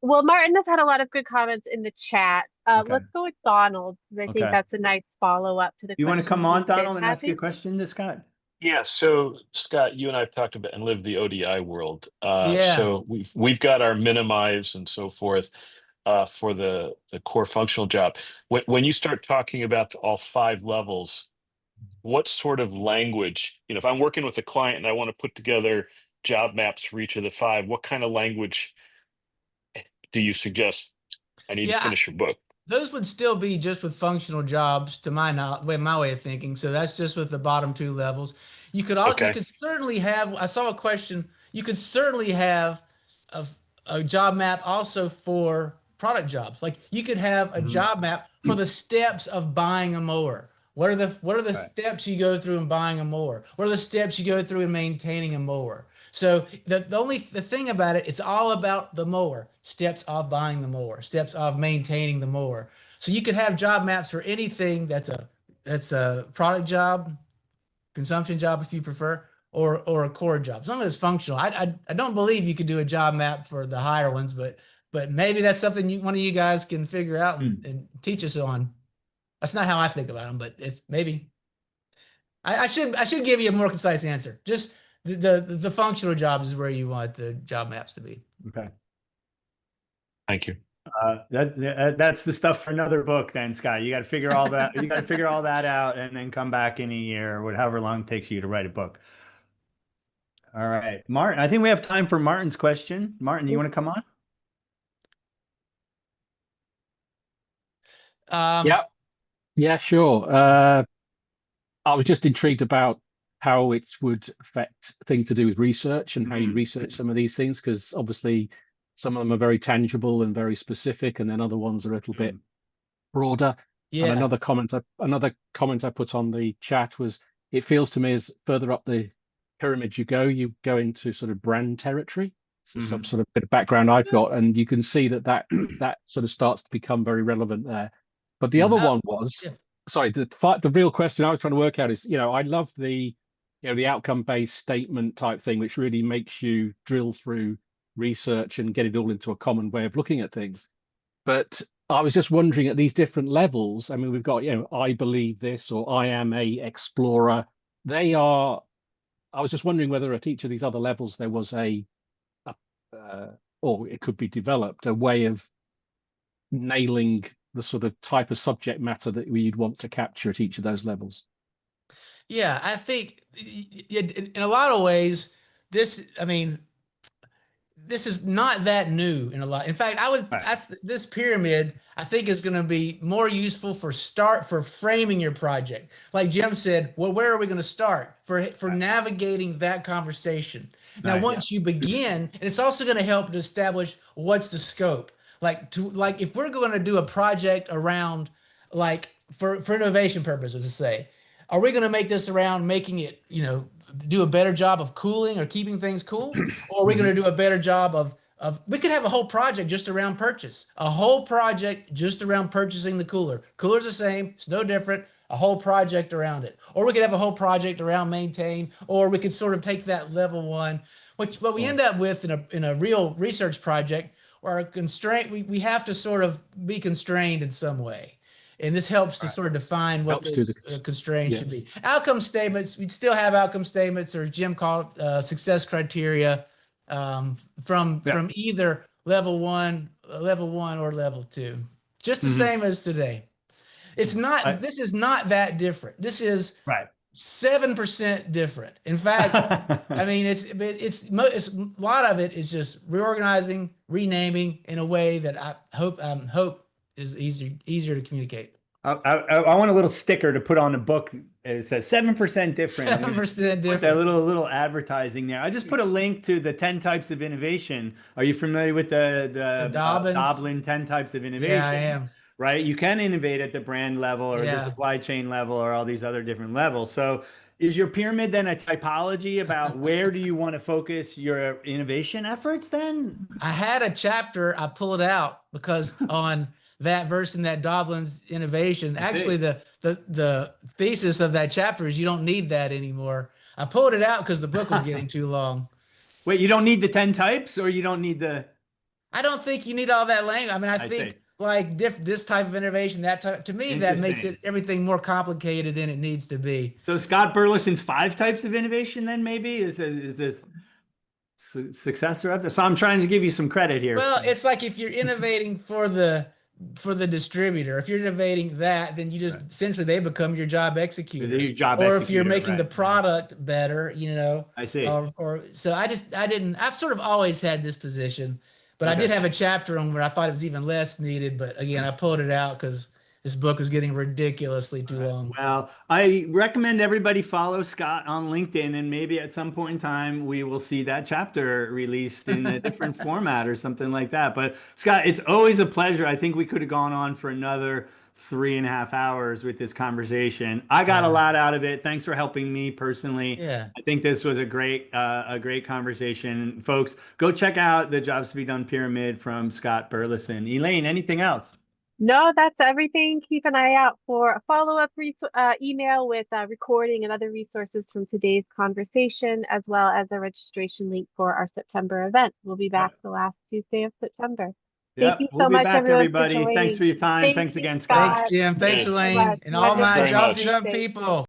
well, Martin has had a lot of good comments in the chat. Okay. Let's go with Donald, because I think that's a nice follow-up to the You want to question come on, he's been Donald, and ask having. your question to Scott? Yeah, so Scott, you and I have talked about and lived the ODI world. Yeah. So we've got our minimize and so forth for the core functional job. When you start talking about all 5 levels, what sort of language, if I'm working with a client and I want to put together job maps for each of the 5, what kind of language do you suggest I need to finish your book? Those would still be just with functional jobs, to my way of thinking. So that's just with the bottom 2 levels. You could also, you could certainly have. I saw a question. You could certainly have a job map also for product jobs. Like you could have a job map for the steps of buying a mower. What are the steps you go through in buying a mower? What are the steps you go through in maintaining a mower? So the thing about it, it's all about the mower, steps of buying the mower, steps of maintaining the mower. So you could have job maps for anything that's a product job, consumption job if you prefer, or a core job, as long as it's functional. I don't believe you could do a job map for the higher ones, but maybe that's something one of you guys can figure out and teach us on. That's not how I think about them, but it's maybe. I should give you a more concise answer. Just the functional jobs is where you want the job maps to be. Okay. Thank you. That's the stuff for another book then, Scott. You got to figure all that. You got to figure all that out and then come back in a year or however long it takes you to write a book. All right, Martin. I think we have time for Martin's question. Martin, you want to come on? Yeah, sure. I was just intrigued about how it would affect things to do with research and how you research some of these things, because obviously some of them are very tangible and very specific, and then other ones are a little bit broader. Yeah. And another comment I put on the chat was, it feels to me as further up the pyramid you go into sort of brand territory. So some sort of bit of background I've got, and you can see that sort of starts to become very relevant there. But the other one was, sorry, the real question I was trying to work out is, I love the outcome-based statement type thing, which really makes you drill through research and get it all into a common way of looking at things. But I was just wondering, at these different levels, I mean, we've got, I believe this, or I am a explorer. I was just wondering whether at each of these other levels there was or it could be developed, a way of nailing the sort of type of subject matter that you'd want to capture at each of those levels. Yeah, I think in a lot of ways, this is not that new in a lot. In fact, this pyramid, I think, is going to be more useful for framing your project. Like Jim said, well, where are we going to start for navigating that conversation? Now, once you begin, and it's also going to help to establish what's the scope. Like if we're going to do a project around, like for innovation purposes, to say, are we going to make this around making it, do a better job of cooling or keeping things cool? Or are we going to do a better job of we could have a whole project just around purchase, a whole project just around purchasing the cooler. Cooler's the same, it's no different, a whole project around it. Or we could have a whole project around maintain, or we could sort of take that level 1, what we end up with in a real research project, or a constraint, we have to sort of be constrained in some way. And this helps to sort of define what those constraints should be. Outcome statements, we'd still have outcome statements, or as Jim called it, success criteria from either level 1 or level 2. Just the same as today. It's not, this is not that different. This is 7% different. In fact, I mean, it's a lot of it is just reorganizing, renaming in a way that I hope is easier to communicate. I want a little sticker to put on the book. It says 7% different. 7% different. That little advertising there. I just put a link to the 10 types of innovation. Are you familiar with the Doblin 10 types of innovation? Yeah, I am. Right? You can innovate at the brand level or the supply chain level or all these other different levels. So is your pyramid then a typology about where do you want to focus your innovation efforts then? I had a chapter, I pulled it out because on that verse in that Doblin's innovation. I Actually, see. the thesis of that chapter is you don't need that anymore. I pulled it out because the book was getting too long. Wait, you don't need the 10 types, or you don't need the. I don't think you need all that language. I mean, I think see. like this type of innovation, that type, to me, that makes Interesting. it everything more complicated than it needs to be. So Scott Burleson's 5 types of innovation, then maybe is this successor of this? So I'm trying to give you some credit here. Well, it's like if you're innovating for the distributor, if you're innovating that, then you just essentially they become your job executor. Your job or if you're executor, making the right. product better, you know. I see. Or so I've sort of always had this position, but I Okay. did have a chapter on where I thought it was even less needed. But again, I pulled it out because this book was getting ridiculously too long. Well, I recommend everybody follow Scott on LinkedIn, and maybe at some point in time we will see that chapter released in a different format or something like that. But Scott, it's always a pleasure. I think we could have gone on for another 3.5 hours with this conversation. I got a lot out of it. Thanks for helping me personally. Yeah. I think this was a great conversation. Folks, go check out the Jobs to be Done Pyramid from Scott Burleson. Elaine, anything else? No, that's everything. Keep an eye out for a follow-up email with recording and other resources from today's conversation, as well as a registration link for our September event. We'll be back the last Tuesday of September. Thank you we'll so be much, back, everyone, for everybody. Thanks joining. for your time. Thank Thanks you, again, Scott. Thanks, Jim. Thanks, Yeah. Elaine, and all Wonderful. my Very Jobs much. to Done people.